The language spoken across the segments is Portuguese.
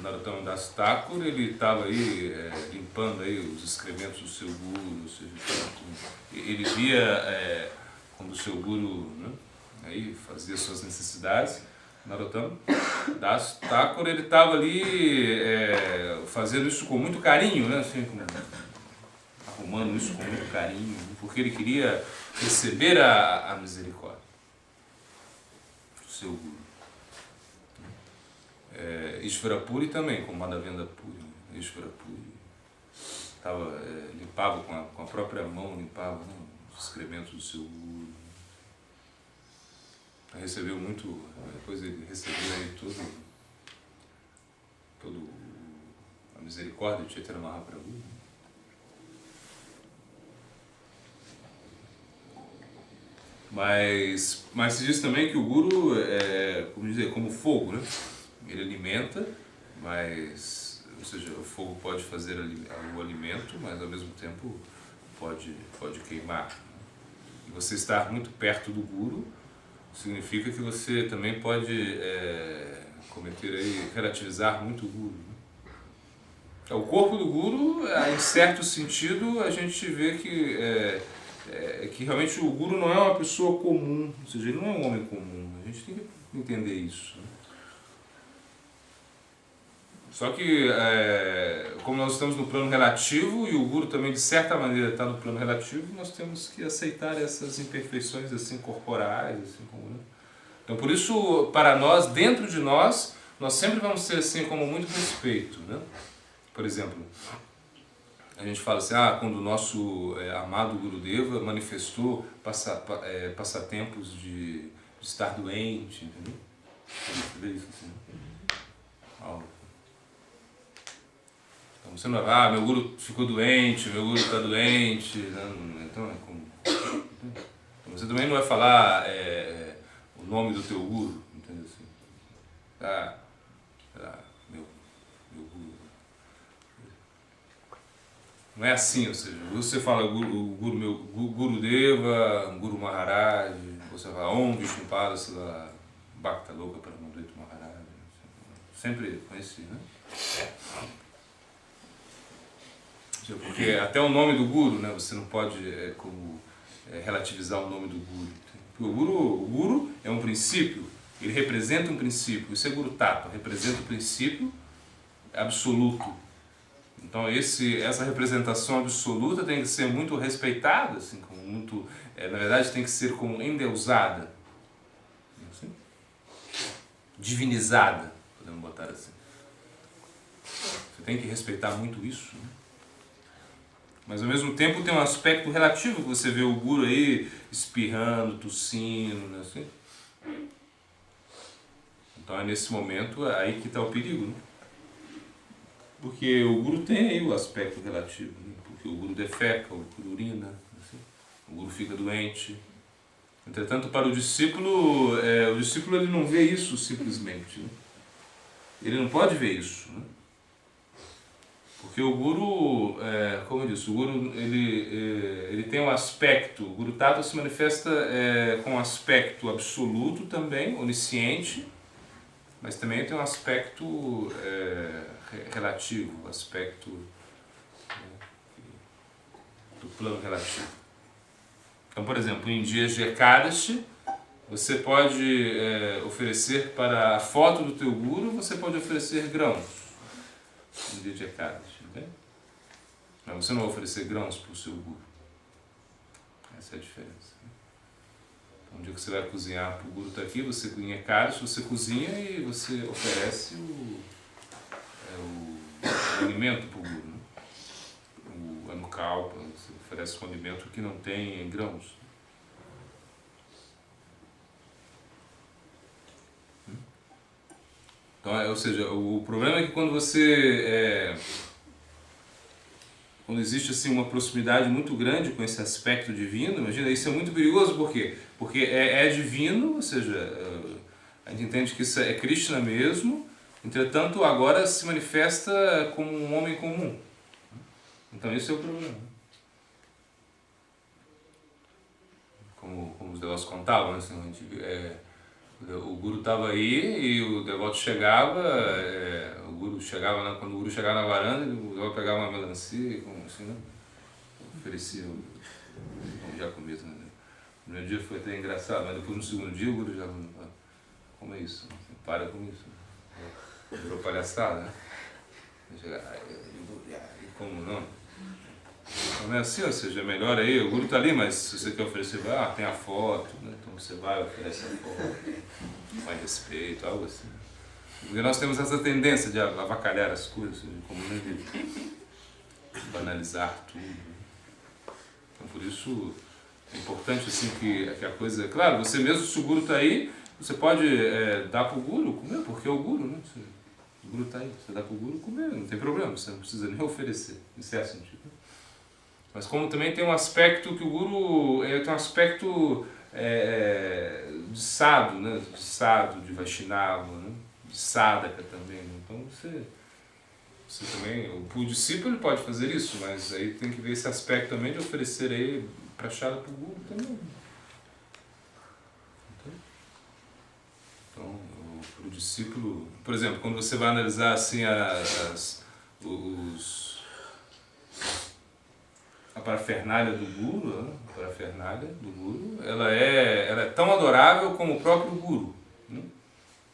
Narottama Das Thakur, ele estava aí limpando aí os excrementos do seu guru, ou seja, ele via quando o seu guru, né, aí fazia suas necessidades. Narottama Das Thakur, ele estava ali fazendo isso com muito carinho, né, assim, arrumando isso com muito carinho, porque ele queria receber a misericórdia do seu guru. Ishvara Puri também, como Madhavendra Puri. Ishvara Puri limpava com a própria mão, limpava, né, os excrementos do seu guru. Recebeu muito, depois ele recebeu aí todo a misericórdia de Chaitanya Mahaprabhu. Mas se diz também que o guru como fogo, né? Ele alimenta, ou seja, o fogo pode fazer o alimento, mas ao mesmo tempo pode queimar. E você estar muito perto do guru significa que você também pode relativizar muito o guru. O corpo do guru, em certo sentido, a gente vê que realmente o guru não é uma pessoa comum, ou seja, ele não é um homem comum. A gente tem que entender isso, né? Só que, como nós estamos no plano relativo, e o guru também de certa maneira está no plano relativo, nós temos que aceitar essas imperfeições assim corporais, assim como, né? Então, por isso, para nós, dentro de nós sempre vamos ter assim como muito respeito, né? Por exemplo, a gente fala assim, quando o nosso amado Gurudeva manifestou passatempos de estar doente, entendeu? Você vê isso assim, né? Então você não vai, meu guru ficou doente, meu guru está doente, né? Então é como... Você também não vai falar o nome do teu guru, entendeu assim? Meu guru. Não é assim, ou seja, você fala Gurudeva, Guru Maharaj, você fala Om Vishnupada Sila Bhakta Loka Paramadvaita Maharaj, sempre conheci, né? Porque até o nome do guru, né, você não pode relativizar o nome do guru. O guru é um princípio, ele representa um princípio. Isso é Guru Tattva, representa um princípio absoluto. Então essa representação absoluta tem que ser muito respeitada, assim, como muito, na verdade tem que ser como endeusada, assim? Divinizada, podemos botar assim. Você tem que respeitar muito isso, né? Mas ao mesmo tempo tem um aspecto relativo, que você vê o guru aí espirrando, tossindo, né, assim. Então é nesse momento aí que está o perigo, né? Porque o guru tem aí o aspecto relativo, né? Porque o guru defeca, o guru urina, assim. O guru fica doente. Entretanto, para o discípulo ele não vê isso simplesmente, né? Ele não pode ver isso, né? Porque o guru, como eu disse, o guru ele tem um aspecto, o Guru Tattva se manifesta com um aspecto absoluto também, onisciente, mas também tem um aspecto relativo, aspecto do plano relativo. Então, por exemplo, em dias de Ekadashi, você pode oferecer para a foto do teu guru, você pode oferecer grãos no dia de Ekadashi. Mas você não vai oferecer grãos para o seu guru. Essa é a diferença. Então, um dia que você vai cozinhar para o guru está aqui, você cozinha Ekadashi, você cozinha e você oferece o alimento para o guru, né? O anukalpa, você oferece um alimento que não tem grãos. Então, ou seja, o problema é que quando quando existe assim uma proximidade muito grande com esse aspecto divino, imagina, isso é muito perigoso, por quê? Porque é divino, ou seja, a gente entende que isso é Krishna mesmo, entretanto agora se manifesta como um homem comum. Então esse é o problema. Como os devotos contavam, né? Assim, o guru estava aí e o devoto chegava, o guru guru chegava quando o guru chegava na varanda, ele pegava uma melancia, como assim, né? Oferecia já comida. Né? No primeiro dia foi até engraçado, mas depois no segundo dia o guru já como é isso? Para com isso. Virou palhaçada, né? E como não? Não é assim, ou seja, é melhor aí, o guru está ali, mas se você quer oferecer, tem a foto, né? Então você vai, oferece a foto, mais respeito, algo assim. Porque nós temos essa tendência de avacalhar as coisas, como de banalizar tudo. Então por isso é importante assim que a coisa... Claro, você mesmo, se o guru está aí, você pode dar para o guru comer, porque é o guru, né? O guru está aí, você dá para o guru comer, não tem problema, você não precisa nem oferecer, em certo sentido. Mas como também tem um aspecto que o guru tem um aspecto de sadhu, né? De sadhu, de vaishnava, né? De sadhaka também. Né? Então você também, o discípulo ele pode fazer isso, mas aí tem que ver esse aspecto também de oferecer aí prachada para o guru também. Então, o discípulo, por exemplo, quando você vai analisar assim a parafernália do guru, né? A parafernália do guru, ela é tão adorável como o próprio guru. Né?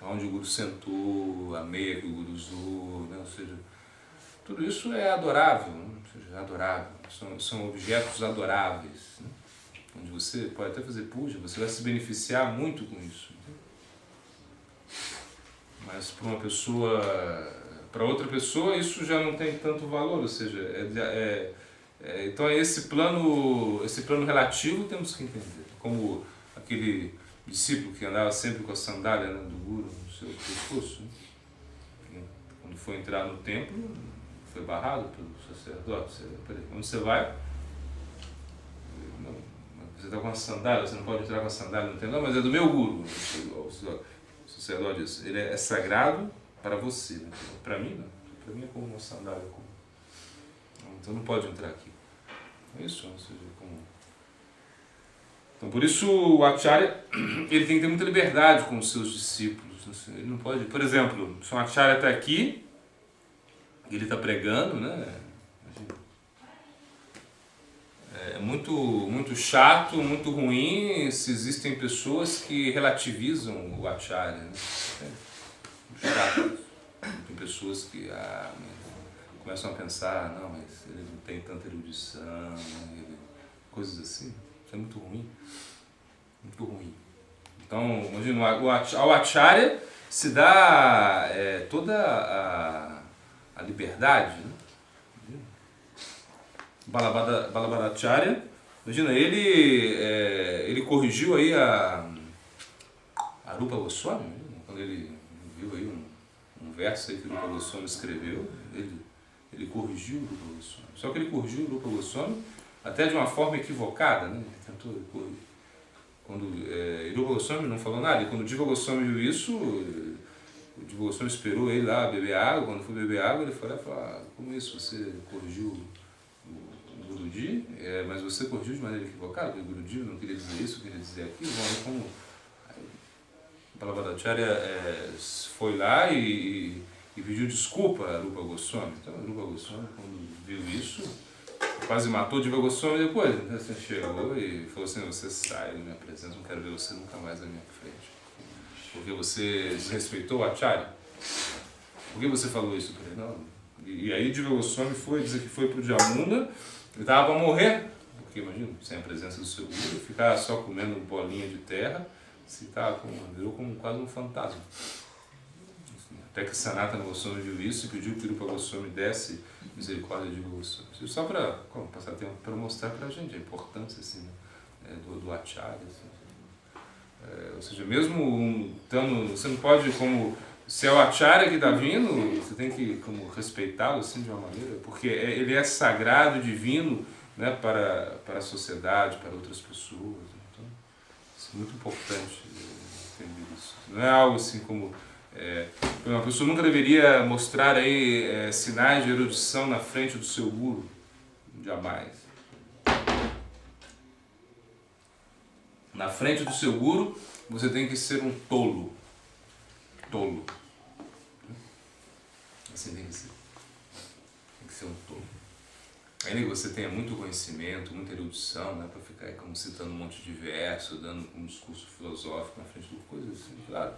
Onde o guru sentou, a meia que o guru usou, né? Ou seja, tudo isso é adorável, né? Ou seja, adorável. São objetos adoráveis, né? Onde você pode até fazer puja, você vai se beneficiar muito com isso. Né? Mas para outra pessoa isso já não tem tanto valor, ou seja, então esse plano relativo temos que entender, como aquele discípulo que andava sempre com a sandália, né, do guru no seu pescoço, né? Quando foi entrar no templo, foi barrado pelo sacerdote. Peraí, onde você vai? Não, você está com a sandália, você não pode entrar com a sandália no templo, não, mas é do meu guru. O sacerdote disse, ele é sagrado para você, né? Para mim não, para mim é como uma sandália comum. Então não pode entrar aqui. É isso, ou seja, como... Então por isso o Acharya ele tem que ter muita liberdade com os seus discípulos. Ele não pode, por exemplo, se um Acharya está aqui, ele está pregando, né? É muito chato, muito ruim se existem pessoas que relativizam o Acharya. Né? É muito chato. Tem pessoas que começam a pensar, não, mas ele não tem tanta erudição, coisas assim. Isso é muito ruim. Muito ruim. Então, imagina, ao Acharya se dá toda a liberdade, né? Balabhadacharya, imagina, ele corrigiu aí a Rupa Goswami, né? Quando ele viu aí um verso aí que o Rupa Goswami escreveu, ele corrigiu o Rupa Goswami. Só que ele corrigiu o Rupa Goswami até de uma forma equivocada, né? Ele tentou corrigir. Quando Rupa Goswami não falou nada, e quando o Jiva Goswami viu isso, o Jiva Goswami esperou ele lá beber água. Quando foi beber água, ele foi lá e falou, como isso, você corrigiu o Guruji, mas você corrigiu de maneira equivocada, porque o Guruji não queria dizer isso, queria dizer aquilo. Bom, como Balabhadacharya foi lá e pediu desculpa a Rupa Goswami. Então a Rupa Goswami, quando viu isso, quase matou o Jiva Goswami depois. Então você chegou e falou assim, você sai da minha presença, não quero ver você nunca mais na minha frente. Porque você desrespeitou o Acharya. Por que você falou isso para ele? Não. E aí Jiva Goswami foi dizer que foi para o Jamuna, ele estava para morrer, porque imagina, sem a presença do seu guru, ficar só comendo bolinha de terra, se virou como quase um fantasma. Até que Sanatana Goswami viu isso e pediu que o Rupa Goswami desse misericórdia de Goswami. Só para passar tempo, para mostrar para a gente a importância assim, né, do Acharya. Assim. Ou seja, mesmo você não pode, como se é o Acharya que está vindo, você tem que como respeitá-lo assim, de uma maneira, porque ele é sagrado, divino, né, para a sociedade, para outras pessoas. Então, isso é muito importante entender isso. Não é algo assim como... uma pessoa nunca deveria mostrar aí sinais de erudição na frente do seu guru, jamais. Na frente do seu guru, você tem que ser um tolo. Tolo. Você tem ainda que você tenha muito conhecimento, muita erudição, né, para ficar aí como citando um monte de verso, dando um discurso filosófico na frente de coisas assim, claro,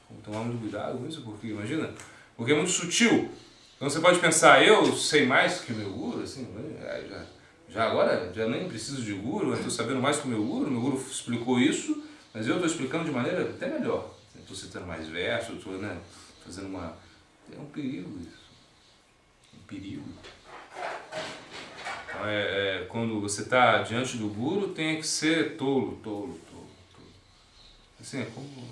vamos tomar muito cuidado com isso, porque imagina, porque é muito sutil. Então você pode pensar, eu sei mais que o meu guru, assim, já agora, já nem preciso de guru, eu estou sabendo mais que o meu guru explicou isso, mas eu estou explicando de maneira até melhor. Estou citando mais versos, estou, né, fazendo uma... É um perigo isso. Um perigo. Então, quando você está diante do guru, tem que ser tolo. Assim,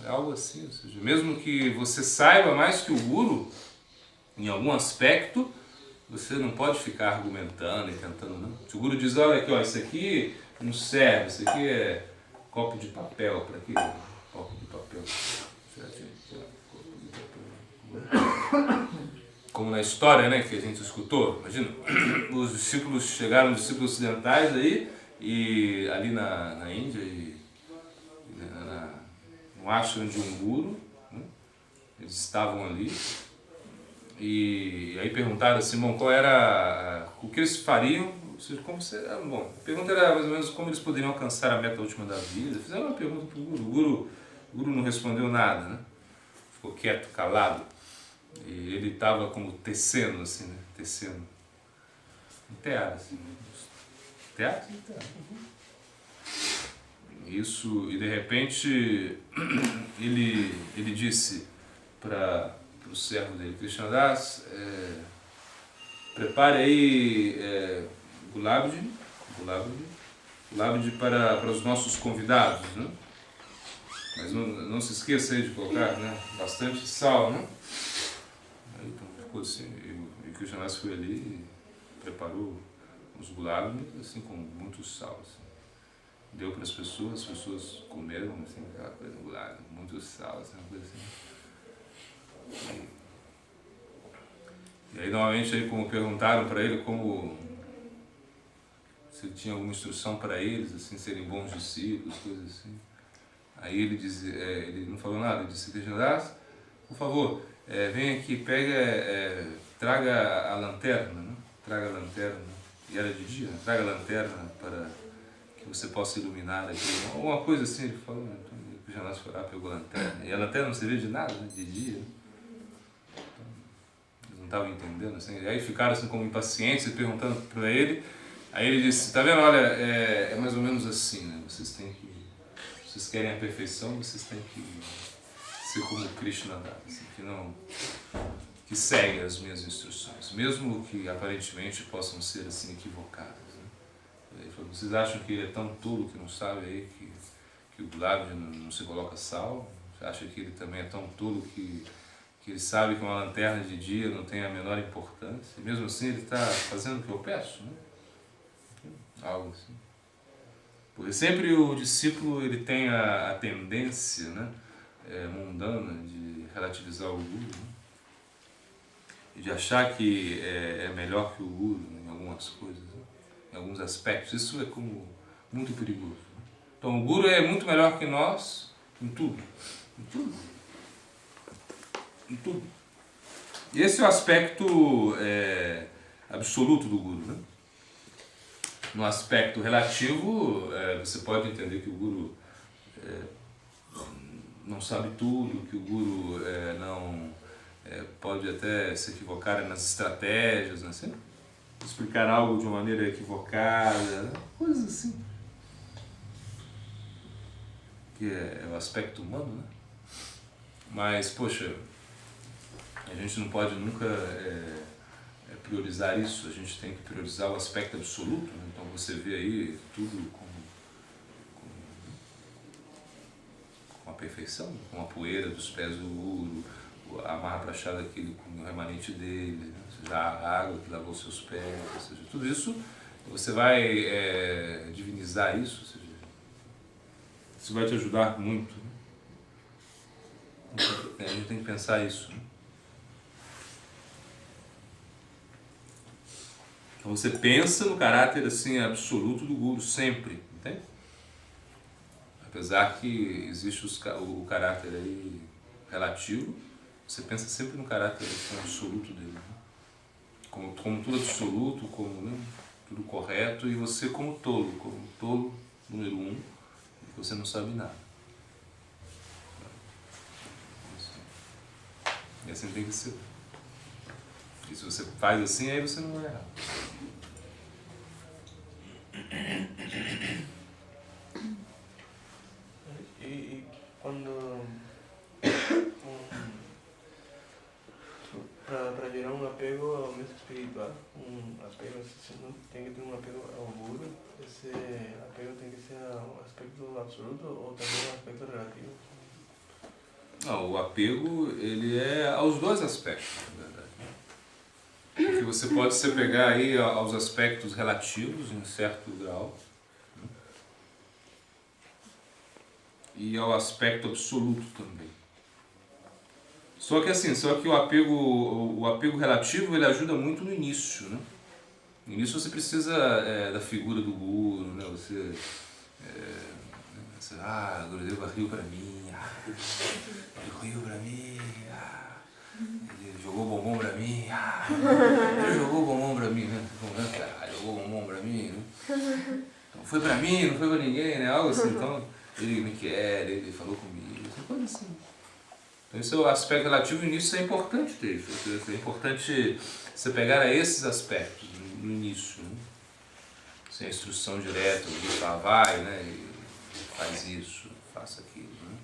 é algo assim, ou seja, mesmo que você saiba mais que o guru, em algum aspecto, você não pode ficar argumentando e tentando, não. Se o guru diz, olha aqui, ó, isso aqui não serve, isso aqui é copo de papel, para quê? Copo de papel. Como na história, né, que a gente escutou, imagina, os discípulos chegaram, os discípulos ocidentais aí, e ali na Índia, no ashram de um guru, né, eles estavam ali, e aí perguntaram a Simão qual era o que eles fariam, como bom, a pergunta era mais ou menos como eles poderiam alcançar a meta última da vida. Fizeram uma pergunta para o guru, o guru não respondeu nada, né? Ficou quieto, calado, e ele estava como tecendo, assim, né? Tecendo um teatro, assim, né? Teatro. Isso, e de repente ele disse para o servo dele, Krishnadas, prepare aí gulabdi para os nossos convidados, né? Mas não se esqueça aí de colocar, né, bastante sal, né? Aí então ficou assim, e Krishnadas foi ali e preparou os gulabdi assim, com muito sal, assim. Deu para as pessoas comeram assim, aquela coisa gulabdi, muito sal, assim, uma coisa assim. E aí novamente aí, como perguntaram para ele se ele tinha alguma instrução para eles, assim, serem bons discípulos, coisas assim. Aí ele dizia, ele não falou nada, ele disse, Krishnadas, por favor, vem aqui, traga a lanterna, né? Traga a lanterna, e era de dia, né? Traga a lanterna para que você possa iluminar aqui, alguma coisa assim, ele falou, né? Então o Krishnadas foi lá, pegou a lanterna, e a lanterna não servia de nada, né? De dia, né? Não estavam entendendo, assim, aí ficaram assim como impacientes e perguntando para ele, aí ele disse, tá vendo, olha, é mais ou menos assim, né, vocês querem a perfeição, vocês têm que ser como Krishna, assim, que segue as minhas instruções, mesmo que aparentemente possam ser assim equivocadas, né? Ele falou, vocês acham que ele é tão tolo que não sabe aí que o gulabdi não se coloca sal? Você acha que ele também é tão tolo que ele sabe que uma lanterna de dia não tem a menor importância, mesmo assim ele está fazendo o que eu peço, né? Algo assim. Porque sempre o discípulo ele tem a tendência, né, mundana de relativizar o guru, né? E de achar que é melhor que o guru, né, em algumas coisas, né? Em alguns aspectos. Isso é como muito perigoso, né? Então o guru é muito melhor que nós em tudo. Em tudo. Em tudo. E esse é o aspecto absoluto do guru, né? No aspecto relativo, você pode entender que o guru não sabe tudo, que o guru não pode até se equivocar nas estratégias, né? Assim, explicar algo de uma maneira equivocada, né? Coisas assim. Que é o aspecto humano, né? Mas, poxa, a gente não pode nunca priorizar isso, a gente tem que priorizar o aspecto absoluto, né? Então você vê aí tudo com a perfeição, com a poeira dos pés do guru, a marra prachada daquele com o remanente dele, né? Ou seja, a água que lavou seus pés, ou seja, tudo isso você vai divinizar isso, ou seja, isso vai te ajudar muito, né? Então, a gente tem que pensar isso, né? Então você pensa no caráter assim absoluto do guru sempre, entende? Apesar que existe o caráter aí relativo, você pensa sempre no caráter assim, absoluto dele, né? Como tudo absoluto, como, né? tudo correto, e você como tolo número 1, você não sabe nada. E assim tem que ser. E se você faz assim, aí você não vai errar. E quando para gerar um apego ao mesmo espiritual, apego, tem que ter um apego ao guru, esse apego tem que ser um aspecto absoluto ou também um aspecto relativo? Não, o apego, ele é aos dois aspectos, na verdade. Porque você pode se apegar aí aos aspectos relativos, em certo grau, e ao aspecto absoluto também. Só que o apego relativo, ele ajuda muito no início, né? No início você precisa da figura do guru, né? Você Gurudeva riu pra mim, ele riu pra mim, ele jogou bombom pra mim, ele jogou bombom pra mim, né? Jogou bombom pra mim, né? Então, foi pra mim, não foi pra ninguém, né? Algo assim, então ele me quer, ele falou comigo, essa coisa assim. Então esse é o aspecto relativo, e nisso é importante ter isso. É importante você pegar a esses aspectos no início, né? Sem instrução direta, vai, né? E faz isso, faça aquilo, né?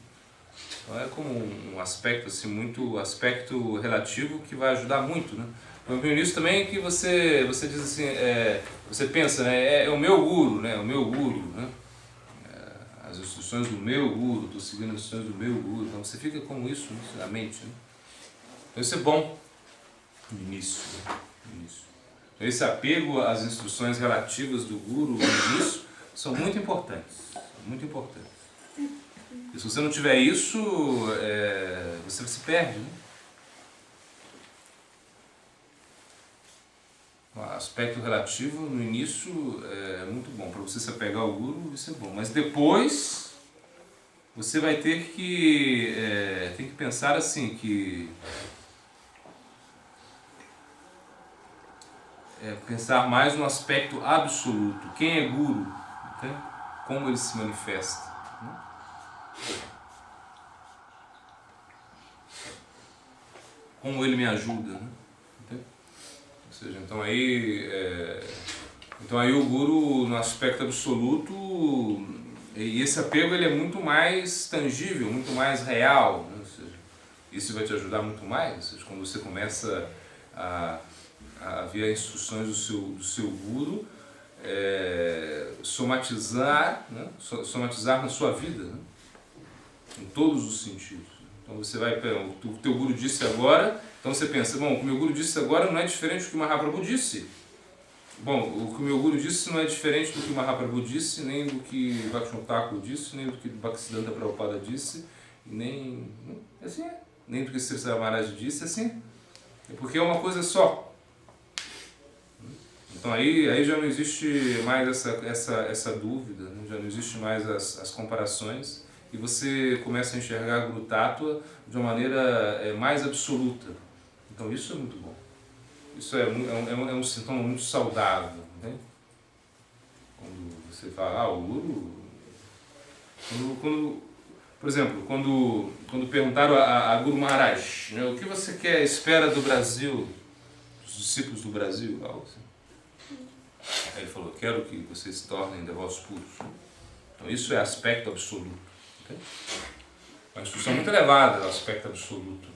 Então é como um aspecto assim, muito aspecto relativo que vai ajudar muito, né? No início também que você diz assim, você pensa, né? É o meu guru, né? O meu guru, né? As instruções do meu guru, estou seguindo as instruções do meu guru, então você fica com isso na mente, né? Então isso é bom no início, né? No início. Então, esse apego às instruções relativas do guru no início são muito importantes, muito importantes. E se você não tiver isso, você se perde, né? O aspecto relativo no início é muito bom, para você se apegar ao guru, isso é bom. Mas depois você vai ter que pensar assim, que pensar mais no aspecto absoluto. Quem é guru? Entende? Como ele se manifesta, né? Como ele me ajuda, né? Ou seja, então aí o guru no aspecto absoluto, e esse apego ele é muito mais tangível, muito mais real, né? Ou seja, isso vai te ajudar muito mais. Ou seja, quando você começa a ver as instruções do seu guru, somatizar, né? Somatizar na sua vida, né? Em todos os sentidos. Então você vai, o teu guru disse agora, então você pensa, bom, o que o meu guru disse agora não é diferente do que o Mahaprabhu disse. Bom, o que o meu guru disse não é diferente do que o Mahaprabhu disse, nem do que Bhaktivinoda Thakur disse, nem do que Bhaktisiddhanta Prabhupada disse, nem assim, nem do que Sri Maharaj disse, assim. É porque é uma coisa só. Então aí já não existe mais essa dúvida, né? Já não existe mais as comparações, e você começa a enxergar Guru Tattva de uma maneira mais absoluta. Então isso é muito bom. Isso é um sintoma muito saudável, né? Quando você fala, o Guru... Por exemplo, quando perguntaram a Guru Maharaj, né, o que você espera do Brasil, dos discípulos do Brasil, algo assim. Aí ele falou, quero que vocês se tornem devotos puros. Então isso é aspecto absoluto. Okay? Uma instrução muito elevada do aspecto absoluto.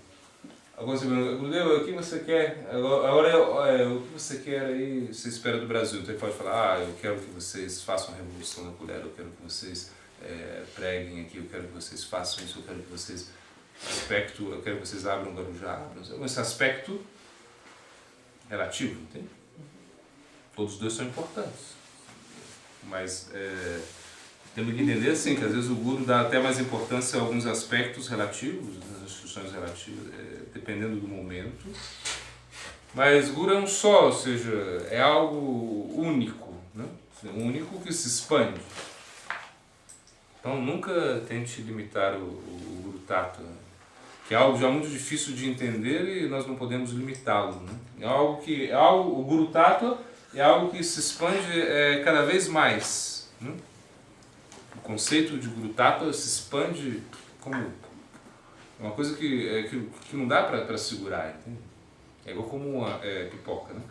Agora você pergunta, Gurudeva, o que você quer? Agora o que você quer aí, você espera do Brasil? Então ele pode falar, eu quero que vocês façam a revolução na colher, eu quero que vocês preguem aqui, eu quero que vocês façam isso, eu quero que vocês eu quero que vocês abram o Guarujá. Esse aspecto relativo, entende? Todos os dois são importantes. Mas temos que entender assim, que às vezes o guru dá até mais importância a alguns aspectos relativos, nas instruções relativas, dependendo do momento. Mas guru é um só, ou seja, é algo único, né? Único que se expande. Então nunca tente limitar o Guru Tattva, que é algo já muito difícil de entender e nós não podemos limitá-lo, né? O Guru Tattva é algo que se expande cada vez mais. Né? O conceito de Guru Tattva se expande como uma coisa que não dá para segurar, entende? É igual como uma pipoca, né?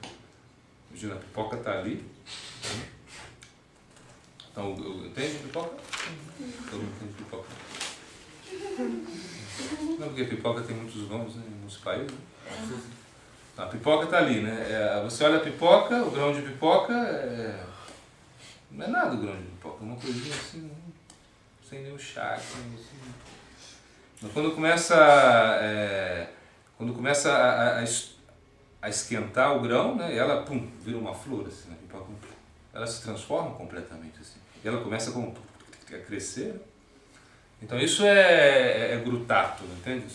Imagina, a pipoca está ali. Né? Então, entende pipoca? Todo mundo entende pipoca. Não, porque a pipoca tem muitos nomes, né, em muitos países. Né? Então, a pipoca está ali, né? Você olha a pipoca, o grão de pipoca, não é nada o grão de pipoca, é uma coisinha assim, sem nenhum charque, assim. Mas quando começa a esquentar o grão, né, ela vira uma flor, assim, né, pipoca, ela se transforma completamente, assim. E ela começa a crescer. Então isso é Guru Tattva, entende?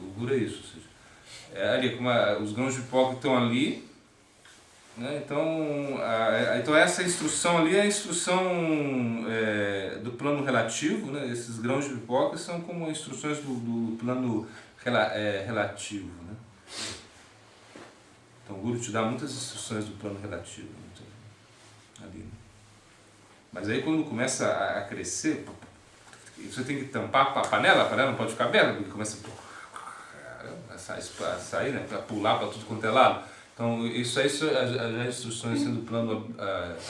O Guru é isso. Ou seja, ali, como os grãos de pipoca estão ali, né? Então essa instrução ali é a instrução do plano relativo, né? Esses grãos de pipoca são como instruções do plano relativo, né? Então o Guru te dá muitas instruções do plano relativo, então, ali, né? Mas aí quando começa a crescer, você tem que tampar a panela não pode ficar aberta, porque começa a sair, né? A pular para tudo quanto é lado. Então, isso aí já é instruções sendo plano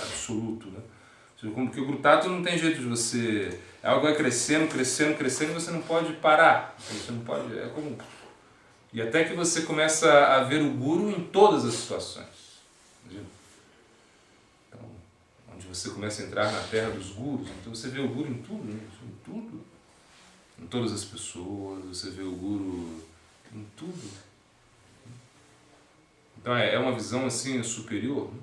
absoluto, né? Porque o Guru Tattva não tem jeito de você... Algo vai crescendo e você não pode parar. Você não pode... É como... E até que você começa a ver o Guru em todas as situações. Imagina? Então, onde você começa a entrar na terra dos Gurus, então você vê o Guru em tudo, né? Em tudo. Em todas as pessoas, você vê o Guru em tudo. Então é uma visão assim superior. Né?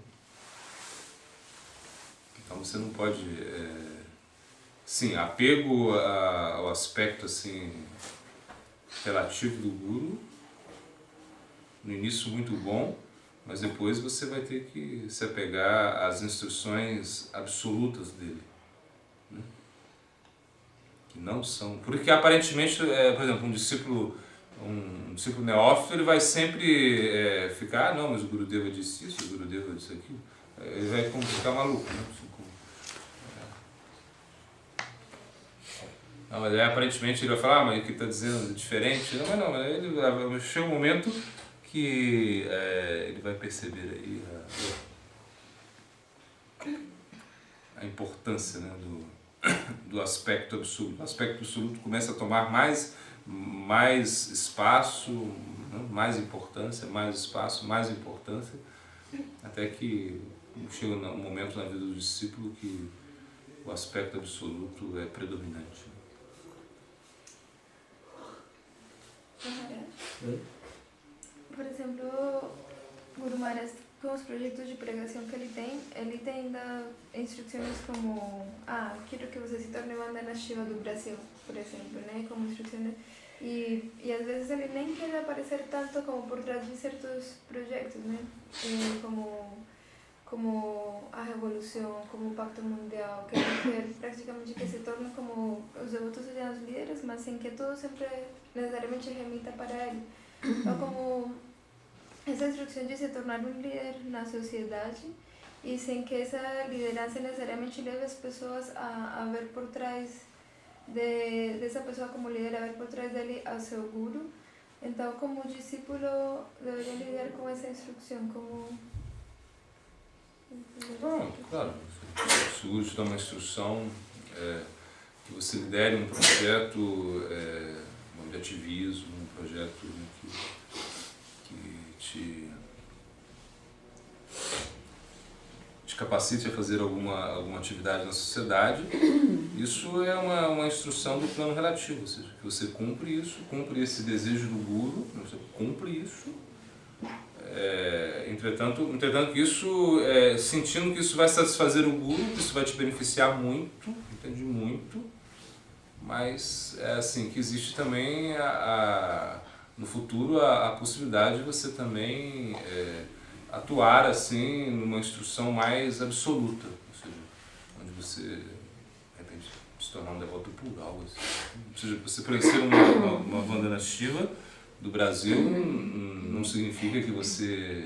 Então você não pode... Sim, apego ao aspecto assim relativo do Guru, no início muito bom, mas depois você vai ter que se apegar às instruções absolutas dele. Né? Que não são... Porque aparentemente, por exemplo, um discípulo neófito, ele vai sempre ficar, não, mas o Gurudeva disse isso, o Gurudeva disse aquilo. Ele vai ficar maluco, né? Não, mas aí, aparentemente ele vai falar, mas o que está dizendo é diferente. Não, mas ele chega um momento que ele vai perceber aí a importância, né, do aspecto absoluto. O aspecto absoluto começa a tomar mais espaço, né, mais importância, mais espaço, mais importância, até que chega um momento na vida do discípulo que o aspecto absoluto é predominante. Por exemplo, Guru Maharaj, com os projetos de pregação que ele tem ainda instruções como quero que você se torne Vandana Shiva do Brasil, por exemplo, né? Como instruções. E às vezes ele nem quer aparecer tanto como por trás de certos projetos, né? Como a Revolução, como o Pacto Mundial, que ele quer praticamente que se tornem como os devotos sejam os líderes, mas sem que tudo sempre necessariamente remita para ele. Então, como essa instrução de se tornar um líder na sociedade e sem que essa liderança necessariamente leve as pessoas a ver por trás dessa pessoa como líder, a ver por trás dele ao seu guru. Então, como discípulo, deveria lidar com essa instrução, como... Não, claro, se o guru te dá uma instrução, que você lidere um projeto de ativismo, um projeto que te capacite a fazer alguma atividade na sociedade, isso é uma instrução do plano relativo, ou seja, que você cumpre esse desejo do guru, você cumpre isso, entretanto que isso, sentindo que isso vai satisfazer o guru, que isso vai te beneficiar muito, entende, muito, mas é assim, que existe também no futuro a possibilidade de você também atuar assim numa instrução mais absoluta, ou seja, onde você de repente se tornar um devoto puro, algo assim. Ou seja, você para ser uma Vandana Shiva do Brasil não significa que você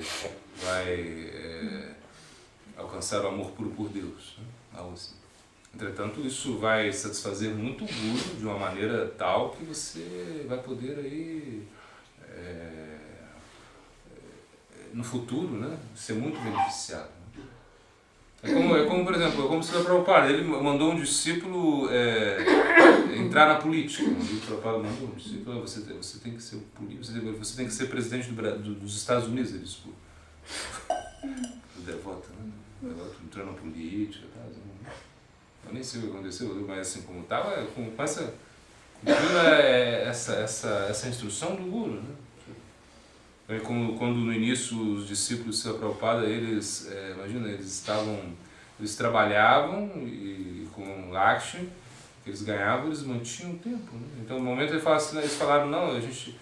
vai alcançar o amor puro por Deus, né? Algo assim. Entretanto, isso vai satisfazer muito o guru de uma maneira tal que você vai poder aí, no futuro, né, ser muito beneficiado. Por exemplo, como Srila Prabhupada, ele mandou um discípulo entrar na política. O Prabhupada mandou um discípulo, você tem que ser você tem que ser presidente dos Estados Unidos, ele disse. O devoto, né? O devoto entrou na política, tá? Eu nem sei o que aconteceu, mas assim, como estava, com essa instrução do Guru, né? Quando no início os discípulos de Srila Prabhupada, eles trabalhavam e com Lakshmi, que eles ganhavam, eles mantinham o tempo, né? Então no momento eles falaram, não, eles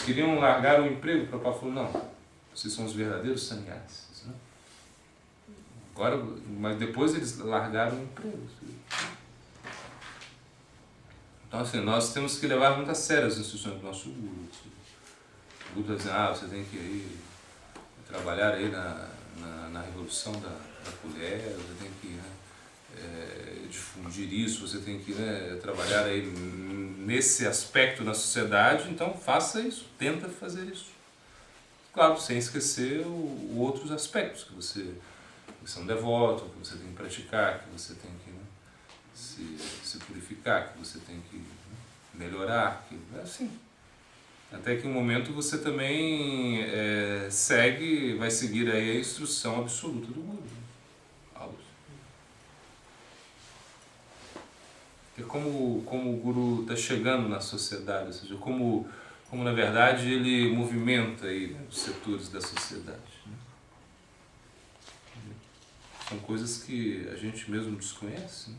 queriam largar o emprego, o Prabhupada falou, não, vocês são os verdadeiros sannyasis, né? Agora, mas depois eles largaram o emprego. Então assim, nós temos que levar muito a sério as instruções do nosso Guru. O Guru está dizendo, você tem que ir trabalhar aí na revolução da colher, você tem que difundir isso, você tem que trabalhar aí nesse aspecto na sociedade, então faça isso, tenta fazer isso. Claro, sem esquecer outros aspectos que você é um devoto, que você tem que praticar, que você tem que se purificar, que você tem que melhorar, que é assim. Até que um momento você também vai seguir aí a instrução absoluta do Guru. É como o Guru está chegando na sociedade, ou seja, como na verdade ele movimenta aí os setores da sociedade. Né? São coisas que a gente mesmo desconhece. Né?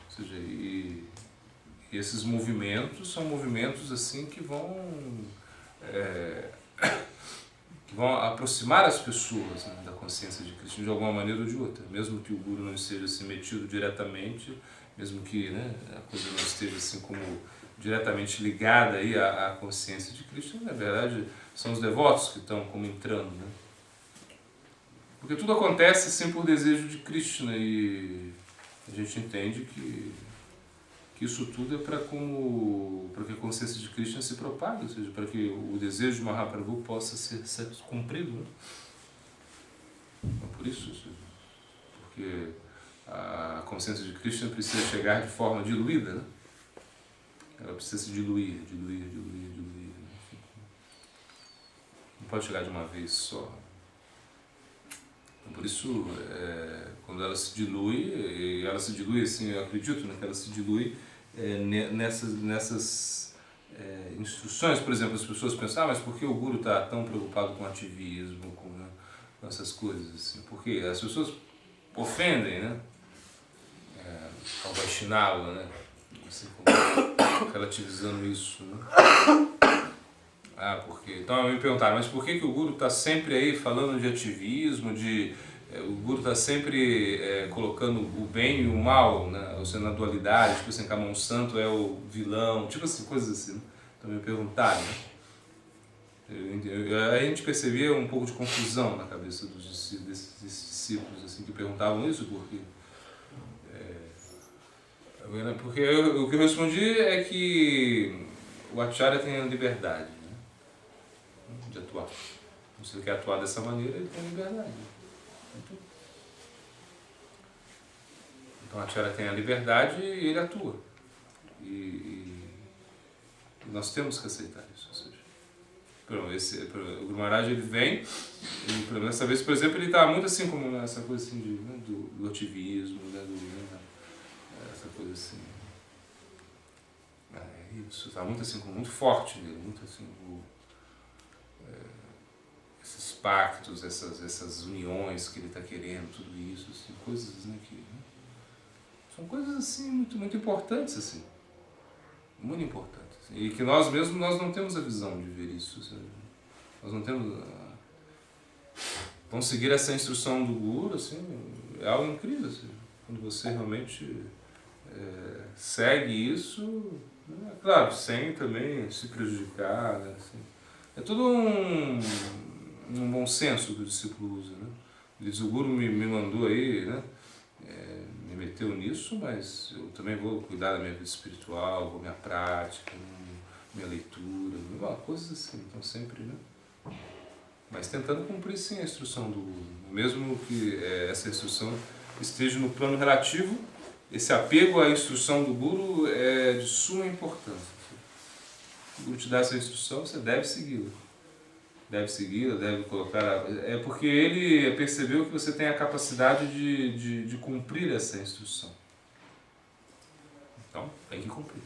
Ou seja, e esses movimentos são movimentos assim que vão aproximar as pessoas, né, da consciência de Krishna de alguma maneira ou de outra, mesmo que o Guru não esteja assim, metido diretamente, mesmo que a coisa não esteja assim como diretamente ligada aí à consciência de Krishna, na verdade são os devotos que estão como entrando, né? Porque tudo acontece assim por desejo de Krishna e a gente entende que isso tudo é para que a consciência de Krishna se propague, ou seja, para que o desejo de Mahaprabhu possa ser cumprido. Né? Então, por isso, porque a consciência de Krishna precisa chegar de forma diluída, né? Ela precisa se diluir. Né? Não pode chegar de uma vez só. Então, por isso, quando ela se dilui assim, eu acredito, né, que ela se dilui nessas instruções. Por exemplo, as pessoas pensam, mas por que o Guru está tão preocupado com ativismo, com essas coisas? Assim? Porque as pessoas ofendem, né? Ao Vaishnava, né? Assim, relativizando isso, né? Então me perguntaram, mas por que o Guru está sempre aí falando de ativismo, o Guru está sempre colocando o bem e o mal, né? Ou seja, na dualidade, tipo assim, que a mão santo é o vilão, tipo assim, coisas assim, né? Então me perguntaram, né? Aí a gente percebia um pouco de confusão na cabeça desses discípulos, assim, que perguntavam isso, porque o que eu respondi é que o Acharya tem a liberdade, né, de atuar. Se ele quer atuar dessa maneira, ele tem a liberdade. Então o Acharya tem a liberdade e ele atua. E nós temos que aceitar isso. Ou seja, o Guru Maharaj, ele vem, e dessa vez, por exemplo, ele está muito assim, como essa coisa assim do ativismo, né, essa coisa assim. Isso está muito assim, muito forte nele, muito assim, esses pactos, essas uniões que ele está querendo, tudo isso, assim, coisas, né, que são coisas assim muito, muito importantes, assim, muito importantes, e que nós mesmos não temos a visão de ver isso, sabe? Nós não temos vamos seguir essa instrução do Guru, assim, é algo incrível, assim, quando você realmente segue isso, né? Claro, sem também se prejudicar, né? Assim, é tudo um bom senso que o discípulo usa, né? Ele diz, o Guru me mandou aí, né? Me meteu nisso, mas eu também vou cuidar da minha vida espiritual, com minha prática, minha leitura, coisas assim, então sempre, né? Mas tentando cumprir sim a instrução do Guru, mesmo que essa instrução esteja no plano relativo, esse apego à instrução do Guru é de suma importância. O Guru te dá essa instrução, você deve segui-la. Deve segui-la, deve colocar... É porque ele percebeu que você tem a capacidade de cumprir essa instrução. Então, tem que cumprir.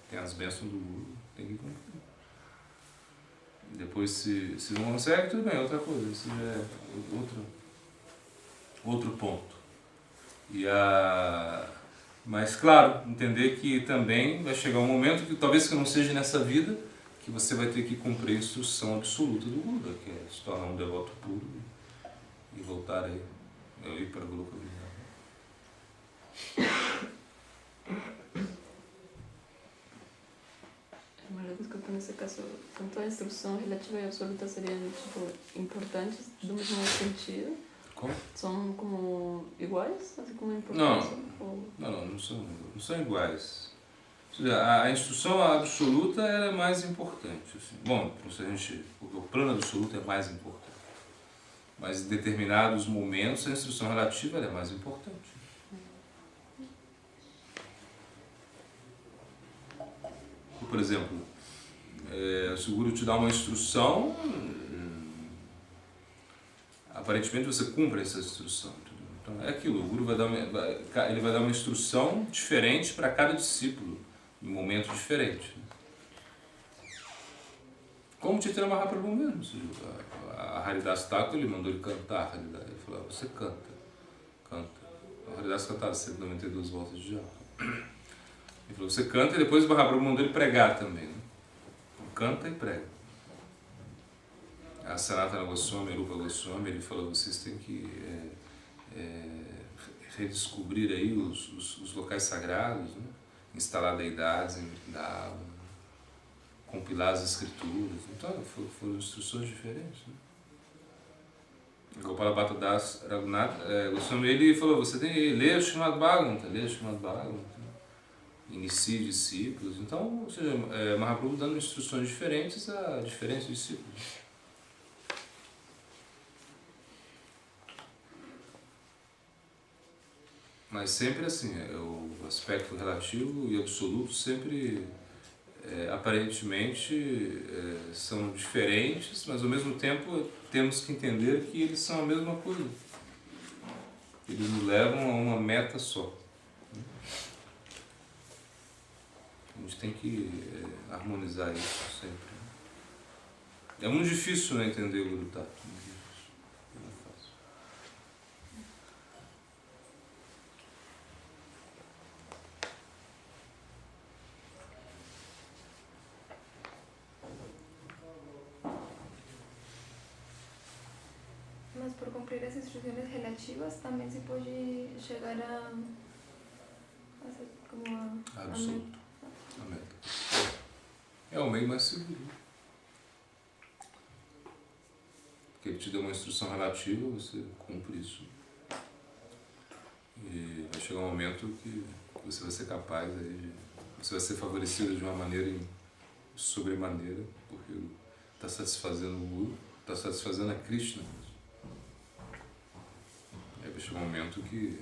Tem as bênçãos do Guru, tem que cumprir. Depois, se não consegue, tudo bem, outra coisa. Isso já é outro ponto. Mas, claro, entender que também vai chegar um momento que talvez que não seja nessa vida, que você vai ter que cumprir a instrução absoluta do Buda, que é se tornar um devoto puro e voltar aí, ir para o Goloka Vrindavan. Mas desculpa, nesse caso, tanto a instrução relativa e absoluta seriam importantes do mesmo sentido? Como? São como iguais? Assim como a importância? Não são iguais. A instrução absoluta é mais importante. Assim. Bom, o plano absoluto é mais importante. Mas em determinados momentos a instrução relativa é mais importante. Por exemplo, se o Guru te dá uma instrução, aparentemente você cumpre essa instrução. Então é aquilo, o Guru vai dar uma instrução diferente para cada discípulo, em um momento diferente. Como Chaitanya Mahaprabhu mesmo. A Haridas Thakur, ele mandou ele cantar. Ele falou, você canta. A Haridas cantava 192 voltas de japa. Ele falou, você canta, e depois o Mahaprabhu mandou ele pregar também. Né? Canta e prega. A Sanatana Goswami, a Rupa Goswami, ele falou, vocês têm que redescobrir aí os locais sagrados, né? Instalar deidades em Vrindavan, compilar as escrituras. Então foram instruções diferentes. Né? Gopala Bhatta Das Raghunath Goswami, ele falou, você tem que ler o Srimad Bhagavatam, inicie discípulos. Então, ou seja, Mahaprabhu dando instruções diferentes a diferentes discípulos. Mas sempre assim, o aspecto relativo e absoluto sempre, aparentemente, são diferentes, mas ao mesmo tempo temos que entender que eles são a mesma coisa. Eles nos levam a uma meta só. A gente tem que harmonizar isso sempre. É muito difícil, né, entender o Guru Tattva. Mas por cumprir as instruções relativas também se pode chegar a absoluto. A meta. É o meio mais seguro. Porque ele te deu uma instrução relativa, você cumpre isso. E vai chegar um momento que você vai ser capaz, você vai ser favorecido de uma maneira sobremaneira, porque está satisfazendo o Guru, está satisfazendo a Krishna. Aí vai chegar um momento que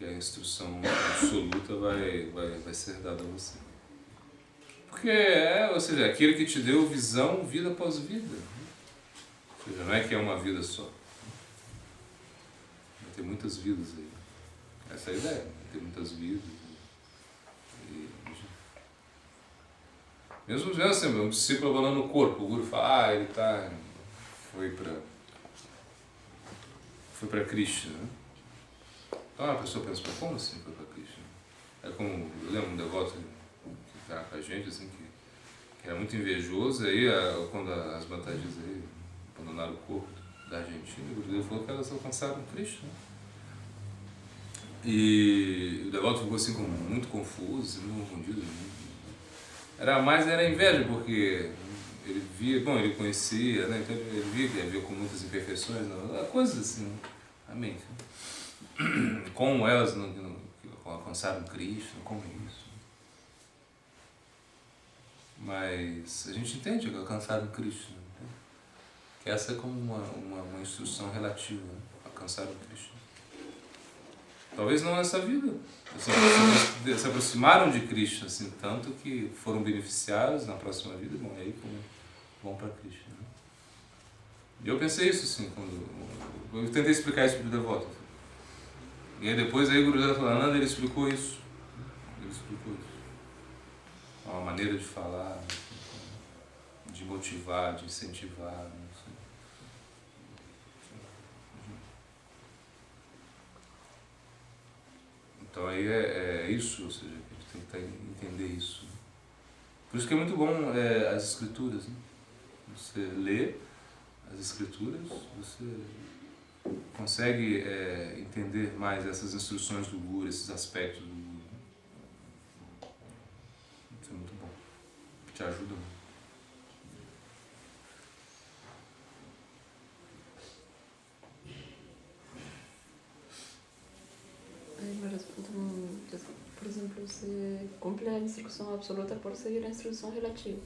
a instrução absoluta vai ser dada a você. Porque ou seja, aquele que te deu visão, vida após vida. Ou seja, não é que é uma vida só. Vai ter muitas vidas aí. Essa é a ideia, vai ter muitas vidas. Mesmo assim, um discípulo abandonando o corpo, o Guru fala, ele foi para Krishna. Né? Então a pessoa pensa, como assim foi para Krishna? É como, eu lembro um devoto que estava com a gente, assim, que era muito invejoso, aí quando as Mataji's aí abandonaram o corpo da Argentina, o Guru falou que elas alcançaram Krishna. E o devoto ficou assim, muito confuso, muito confundido. Era inveja, porque ele via, bom, ele conhecia, né? Então ele via que havia com muitas imperfeições, coisas assim, amém. Como elas não alcançaram Cristo, como isso. Mas a gente entende que alcançaram Cristo, né? Que essa é como uma instrução relativa, né? Alcançaram Cristo. Talvez não nessa vida. Se aproximaram de Cristo assim, tanto que foram beneficiados na próxima vida, bom, aí como vão para Cristo. Né? E eu pensei isso assim, quando eu tentei explicar isso para o devoto. E aí depois aí o Guru Datananda, ele explicou isso. Ele explicou isso. Uma maneira de falar, de motivar, de incentivar. Não sei. Então aí é isso, ou seja, a gente tem que entender isso. Por isso que é muito bom as escrituras. Né? Você lê as escrituras, você consegue entender mais essas instruções do Guru, esses aspectos do Guru. Isso é muito bom. Te ajuda muito. Agora, por exemplo, você cumpre a instrução absoluta por seguir a instrução relativa?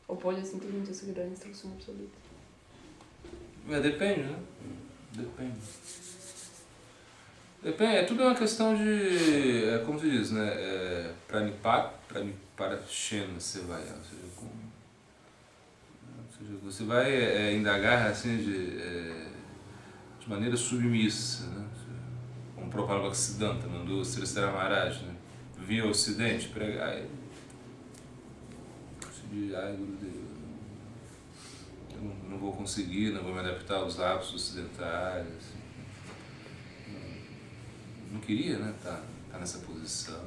Ou pode simplesmente seguir a instrução absoluta? Depende, né? Depende. Depende, tudo é uma questão de, como se diz, né? Praniparashena você vai, ou seja, você vai indagar assim de maneira submissa, né? Como Prabhupada Bhaktisiddhanta mandou Sristara Maharaj, né? Vir ao Ocidente pregar. Ai, Gurudev, eu não vou conseguir, não vou me adaptar aos hábitos ocidentais. Não queria, né? Tá nessa posição.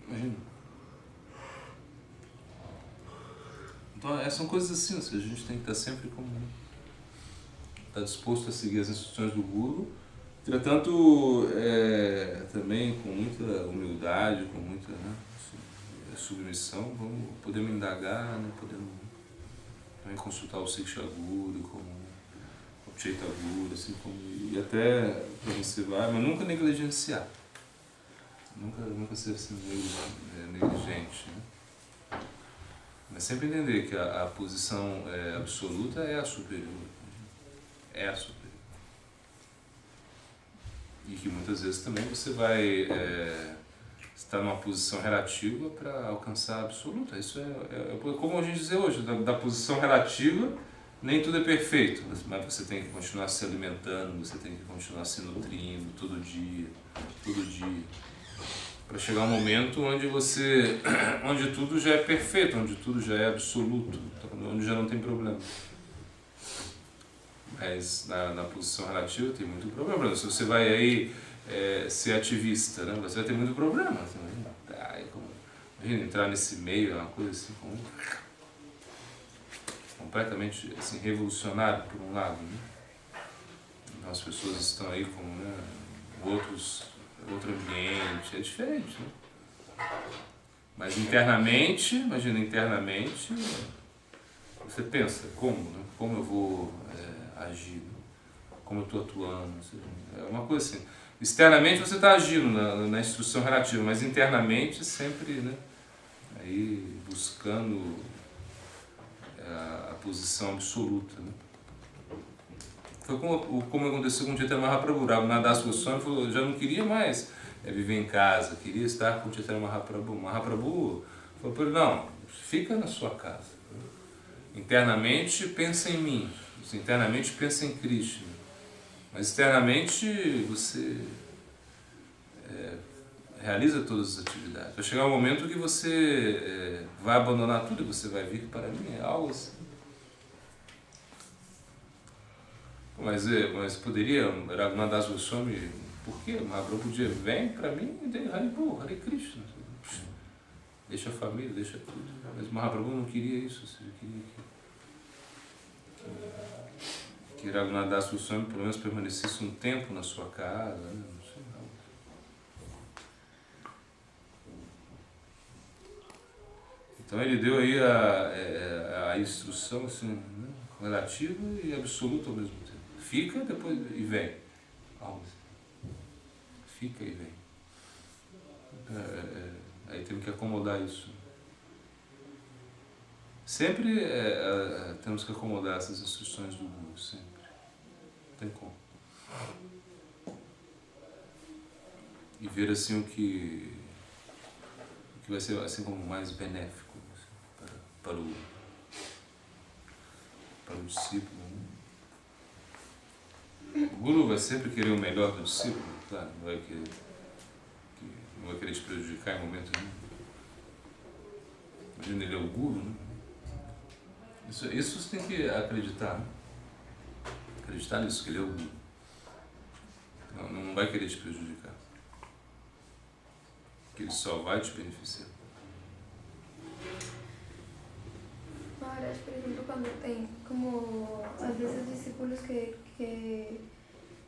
Imagina. Então, são coisas assim, a gente tem que estar sempre como... Está disposto a seguir as instruções do Guru, entretanto, também com muita humildade, com muita submissão, podemos indagar, né? Podemos também consultar o Siksha Guru, como o Chaita Guru, assim, e até você vai, mas nunca negligenciar, nunca ser assim, negligente, né? Mas sempre entender que a posição absoluta é a superior. É a superior. E que muitas vezes também você vai estar numa posição relativa para alcançar a absoluta. Isso é como a gente diz hoje, da posição relativa, nem tudo é perfeito, mas você tem que continuar se alimentando, você tem que continuar se nutrindo todo dia, para chegar um momento onde tudo já é perfeito, onde tudo já é absoluto, onde já não tem problema. Mas na posição relativa tem muito problema. Se você vai aí ser ativista, né? Você vai ter muito problema. Imagina entrar nesse meio, é uma coisa assim, completamente assim, revolucionário por um lado. Né? As pessoas estão aí com outro ambiente, é diferente. Né? Mas internamente, você pensa, como eu vou agir, né? Como eu estou atuando, é uma coisa assim. Externamente você está agindo na instrução relativa, mas internamente sempre, né? Aí buscando a posição absoluta, né? Foi como aconteceu com o Chaitanya Mahaprabhu. Raghunadas Goswami falou, já não queria mais viver em casa, queria estar com o Chaitanya Mahaprabhu. Mahaprabhu falou para ele, não, fica na sua casa. Internamente pensa em mim, internamente pensa em Krishna, mas externamente você realiza todas as atividades. Vai chegar um momento que você vai abandonar tudo e você vai vir para mim, é algo assim. Mas poderia, Raghunadas Goswami, por quê? Mahaprabhu podia, vem para mim e dê Hare Krishna. Deixa a família, deixa tudo. Mas Mahaprabhu não queria isso, ele queria que Raghunadas Goswami pelo menos permanecesse um tempo na sua casa, né? Não sei, não. Então ele deu aí a instrução assim, né? Relativa e absoluta ao mesmo tempo. Fica depois e vem. Algo assim. Fica e vem. Aí temos que acomodar isso. Sempre temos que acomodar essas instruções do Guru, sempre. Não tem como. E ver assim o que vai ser assim como mais benéfico assim, para o discípulo. Né? O Guru vai sempre querer o melhor do discípulo, claro, não vai querer te prejudicar em momento nenhum. Imagina, ele é o Guru, né? Isso você tem que acreditar. Né? Acreditar nisso, que ele é o Guru. Não vai querer te prejudicar. Que ele só vai te beneficiar. Maharaj, por exemplo, quando tem, como às vezes discípulos que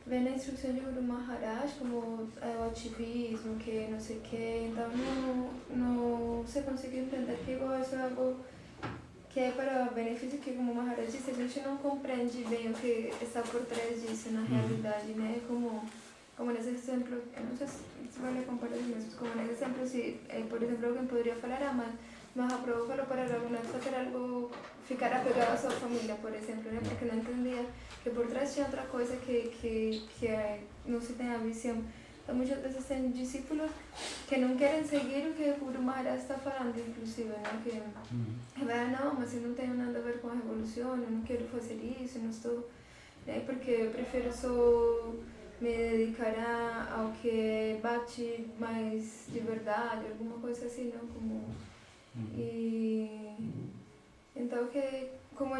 vem na instrução de Guru Maharaj como o ativismo, que não sei o que, então não se consegue entender que isso é algo que é para o benefício que, como Maharaj disse, a gente não compreende bem o que está por trás disso na realidade, né? Como nesse exemplo, eu não sei se vale comparar mesmo, como nesse exemplo, se, por exemplo, alguém poderia falar, mas Mahaprabhu falou para Raghunath fazer algo, ficar apegado à sua família, por exemplo, né? Porque não entendia que por trás tinha outra coisa que não se tem a visão. Então, muitas vezes tem discípulos que não querem seguir o que o Guru Maharaj está falando, inclusive, né? Que vai, não, mas eu não tenho nada a ver com a revolução, eu não quero fazer isso, eu não estou... Né? Porque eu prefiro só me dedicar ao que bate mais de verdade, alguma coisa assim, não? E então como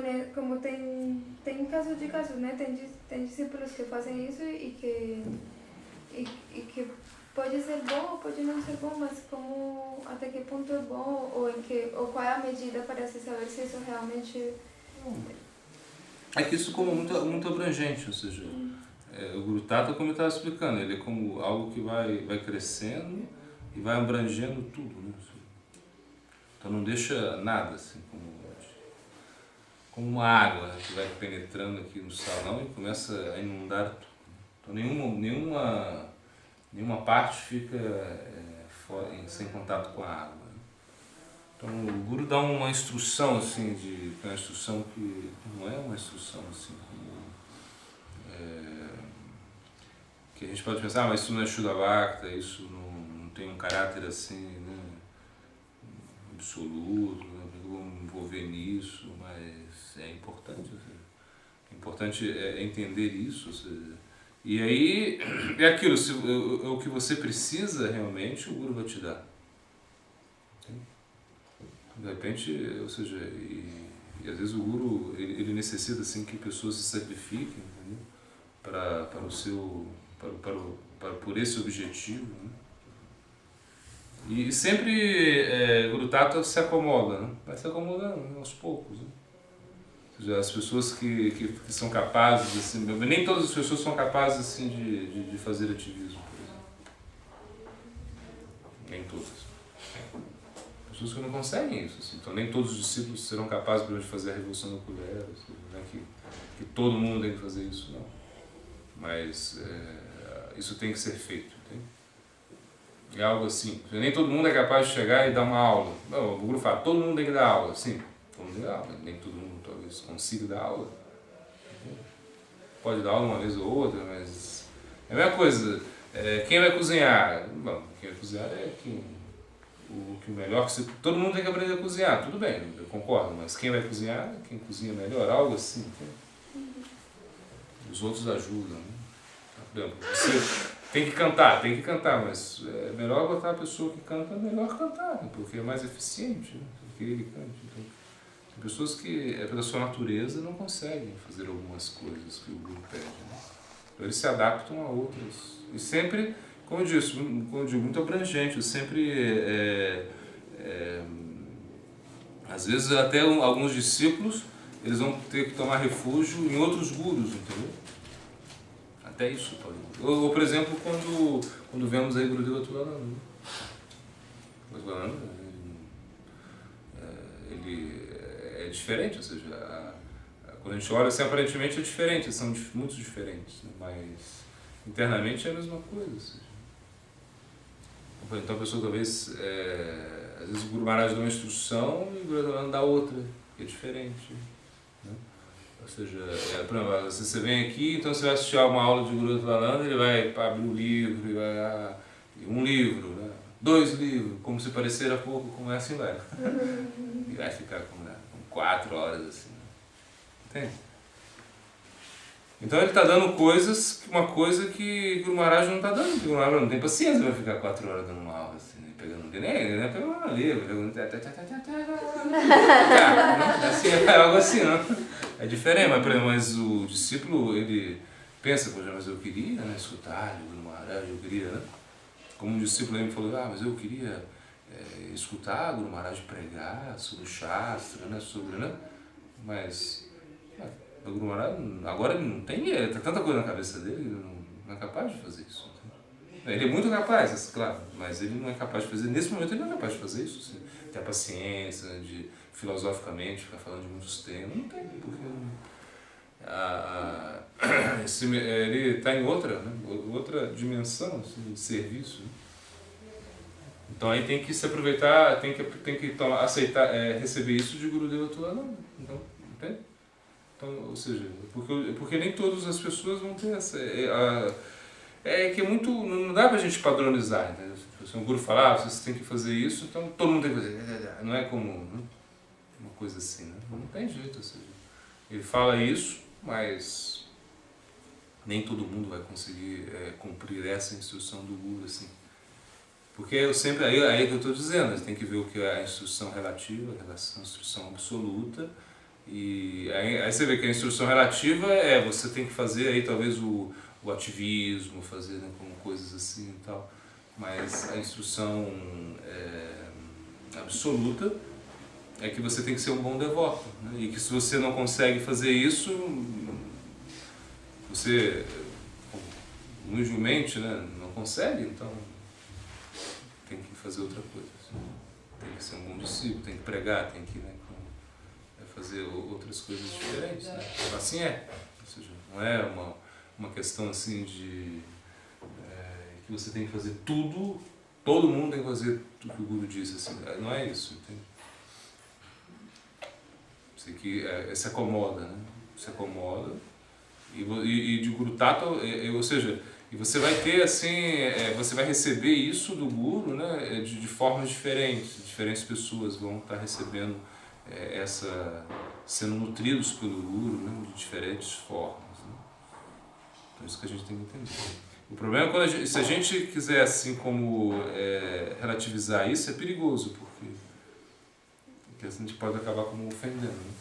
tem casos de casos, né? Tem discípulos que fazem isso e que pode ser bom ou pode não ser bom, mas até que ponto é bom ou qual é a medida para se saber se isso realmente... É que isso como muito abrangente, ou seja, o Guru Tata, como eu estava explicando, ele é como algo que vai crescendo e vai abrangendo tudo, né? Então não deixa nada, assim, como uma água, né, que vai penetrando aqui no salão e começa a inundar tudo. Então nenhuma parte fica sem contato com a água. Né? Então o Guru dá uma instrução, assim, uma instrução que não é uma instrução assim, que a gente pode pensar, mas isso não é Shuddha-Bhakta, isso não tem um caráter assim, né, absoluto, né, vou me envolver nisso, mas é importante. É importante entender isso. Ou seja, e aí é aquilo, o que você precisa realmente, o Guru vai te dar. De repente, ou seja, e às vezes o Guru ele necessita assim, que pessoas se sacrifiquem, entendeu? Por esse objetivo. Né? E sempre Guru Tata se acomoda, né? Vai se acomodando aos poucos. Né? Ou seja, as pessoas que são capazes, assim, nem todas as pessoas são capazes assim, de fazer ativismo, por exemplo. Nem todas. Pessoas que não conseguem isso. Assim. Então nem todos os discípulos serão capazes de fazer a revolução nuclear, assim, não é que todo mundo tem que fazer isso, não. Mas isso tem que ser feito. Entende? É algo assim. Nem todo mundo é capaz de chegar e dar uma aula. Não, o Guru fala, todo mundo tem que dar aula. Sim, todo mundo tem que dar aula. Nem todo mundo talvez consiga dar aula. Pode dar aula uma vez ou outra, mas é a mesma coisa. Quem vai cozinhar? Bom, quem vai cozinhar é o melhor que todo mundo tem que aprender a cozinhar, tudo bem, eu concordo, mas quem vai cozinhar, quem cozinha melhor, algo assim. Entende? Os outros ajudam. Né? Por exemplo, você tem que cantar, mas é melhor botar a pessoa que canta melhor cantar, né? Porque é mais eficiente, né? Que ele cante. Então, tem pessoas que, pela sua natureza, não conseguem fazer algumas coisas que o Guru pede. Né? Então eles se adaptam a outras. E sempre, como eu disse, muito abrangente, sempre, às vezes até alguns discípulos, eles vão ter que tomar refúgio em outros gurus, entendeu? Até isso pode. Ou por exemplo, quando vemos aí Gurudeva Tulananda. diferente, ou seja, quando a gente olha assim, aparentemente é diferente, são muito diferentes, né? Mas internamente é a mesma coisa. Ou seja, então a pessoa talvez, às vezes o Guru Maharaj dá uma instrução e o Guru Devatananda dá outra, que é diferente. Né? Ou seja, por exemplo, se você vem aqui, então você vai assistir a uma aula de Guru Devatananda, ele vai abrir um livro, e vai um livro, né? 2 livros, como se parecer há pouco, como é assim vai. E vai ficar com 4 horas assim. Entende? Então ele está dando uma coisa que o Guru Maharaj não está dando. O Guru Maharaj não tem paciência, vai ficar 4 horas dando uma aula assim, né? Pegando nem pegando uma livro, pegando assim, é algo assim, não? É diferente, mas o discípulo, ele pensa, poxa, mas eu queria, né, escutar o Guru Maharaj, eu queria, né? Como um discípulo aí me falou, mas eu queria escutar o Guru Maharaj pregar sobre o Shastra, né, sobre, né? Mas o Guru Maharaj, agora ele não tem, tá tanta coisa na cabeça dele, ele não é capaz de fazer isso. Ele é muito capaz, claro, mas ele não é capaz de fazer, nesse momento ele não é capaz de fazer isso, assim, ter a paciência de filosoficamente ficar falando de muitos temas, não tem, porque ele está em outra dimensão assim, de serviço. Né? Então aí tem que se aproveitar, tem que aceitar, receber isso de Guru Devatananda. Então, entende? Então, ou seja, porque nem todas as pessoas vão ter essa. Que é muito. Não dá pra gente padronizar, entendeu? Se um guru falar, você tem que fazer isso, então todo mundo tem que fazer. Não é comum, né? Uma coisa assim, né? Não tem jeito, ou seja, ele fala isso, mas nem todo mundo vai conseguir cumprir essa instrução do guru, assim. Porque eu sempre, aí que eu estou dizendo, você tem que ver o que é a instrução relativa, a instrução absoluta, e aí você vê que a instrução relativa você tem que fazer aí talvez o ativismo, fazer, né, como coisas assim e tal, mas a instrução absoluta é que você tem que ser um bom devoto, né? E que se você não consegue fazer isso, você humildemente, né, não consegue, então tem que fazer outra coisa. Assim. Tem que ser um bom discípulo, tem que pregar, tem que, né, fazer outras coisas diferentes. Né? Assim é. Ou seja, não é uma questão assim de que você tem que fazer tudo, todo mundo tem que fazer tudo que o Guru disse. Assim. Não é isso, entende? Você que se acomoda, né? Se acomoda e de Guru Tata, ou seja, e você vai ter assim, você vai receber isso do Guru, né, de formas diferentes. Diferentes pessoas vão estar recebendo sendo nutridos pelo Guru, né, de diferentes formas. Né? Então isso que a gente tem que entender. O problema é quando se a gente quiser assim como relativizar isso, é perigoso, porque a gente pode acabar como ofendendo. Né?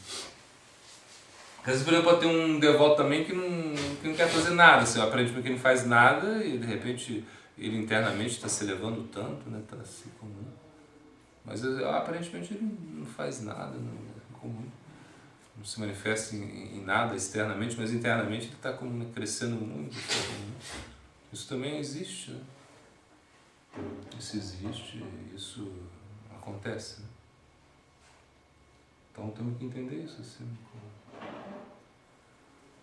Às vezes, por exemplo, pode ter um devoto também que não quer fazer nada, assim, aparentemente ele não faz nada e de repente ele internamente está se elevando tanto, né, tá assim como, mas aparentemente ele não faz nada, não se manifesta em nada externamente, mas internamente ele está como, né, crescendo muito. Isso também existe, né? Isso existe, isso acontece. Né? Então temos que entender isso assim.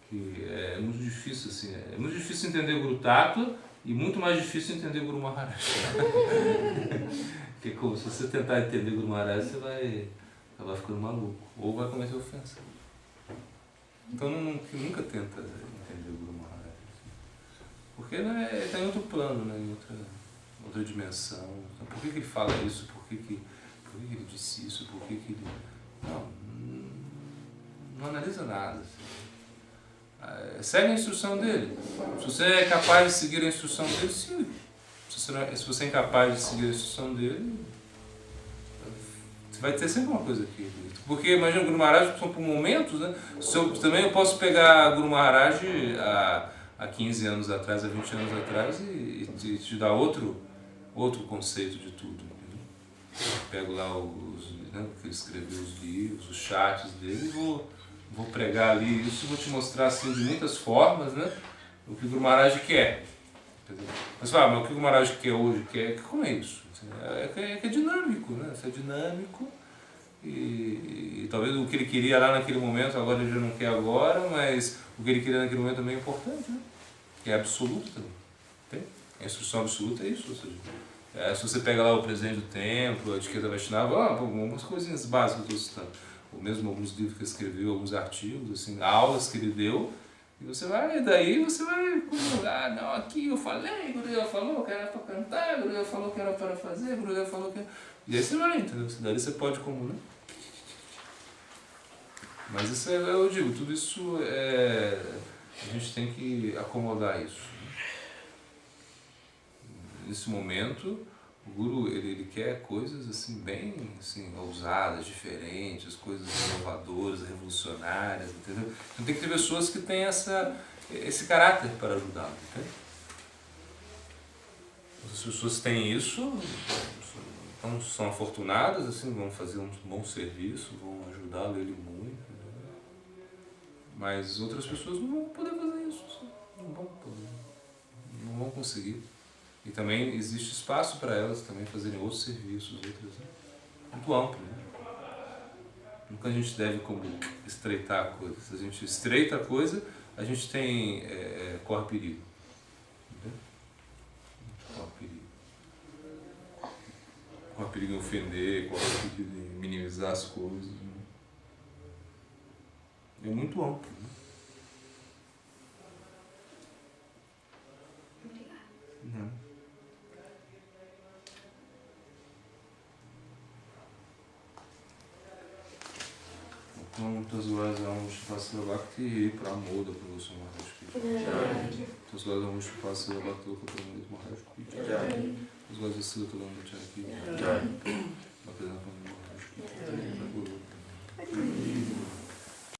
Que é muito difícil assim, é muito difícil entender o Guru Tattva e muito mais difícil entender o Guru Maharaj. Porque como, se você tentar entender o Guru Maharaj, você vai acabar ficando maluco ou vai cometer ofensa. Então nunca tenta entender o Guru Maharaj. Porque ele está em outro plano, né? Em outra dimensão. Então, por que ele fala isso? Por que ele disse isso? Por que ele... Não analisa nada. Assim. Segue a instrução dele. Se você é capaz de seguir a instrução dele, siga. Se você é incapaz de seguir a instrução dele, você vai ter sempre uma coisa aqui. Porque imagina o Guru Maharaj são por momentos, né? Também eu posso pegar Guru Maharaj há 15 anos atrás, há 20 anos atrás e te dar outro conceito de tudo. Entendeu? Pego lá né, que ele escreveu os livros, os chats dele e vou pregar ali isso, vou te mostrar assim de muitas formas, né, o que o Guru Maharaj quer. Entendeu? Mas fala, mas o que o Guru Maharaj quer hoje, como é isso? É dinâmico, né? Isso é dinâmico e talvez o que ele queria lá naquele momento, agora ele já não quer agora, mas o que ele queria naquele momento também é importante, né? Que é absoluto também. Tem? A instrução absoluta é isso, ou seja, se você pega lá o Presidente do Templo, a Etiqueta Vaishnava, algumas coisinhas básicas que eu estou citando, ou mesmo alguns livros que ele escreveu, alguns artigos, assim, aulas que ele deu, e você vai, daí você vai, não, aqui eu falei, o Gurudev falou que era para cantar, o Gurudev falou que era para fazer, o Gurudev falou que... E aí você vai, entendeu? Daí você pode comungar. Mas isso eu digo, tudo isso a gente tem que acomodar isso. Nesse momento, o Guru ele quer coisas assim bem assim, ousadas, diferentes, coisas inovadoras, revolucionárias, entendeu? Então tem que ter pessoas que têm esse caráter para ajudá-lo, entende? As pessoas que têm isso, então são afortunadas, assim, vão fazer um bom serviço, vão ajudá-lo ele muito, entendeu? Mas outras pessoas não vão poder fazer isso, não vão conseguir. E também existe espaço para elas também fazerem outros serviços, outros, né? Muito amplo, né? Nunca a gente deve como estreitar a coisa. Se a gente estreita a coisa, a gente tem, corre perigo. Entendeu? Corre perigo. Corre perigo em ofender, corre perigo em minimizar as coisas. Né? É muito amplo. Né? Não. Tazvazam Shpasya Bhakti Pramoda Prabhupada Maharaj Ki. Tazvazam Shpasya Bhakti Pramoda Maharaj Ki. Tazvazam Sila Talam Bachar Ki. Bhakti Maharaj Ki.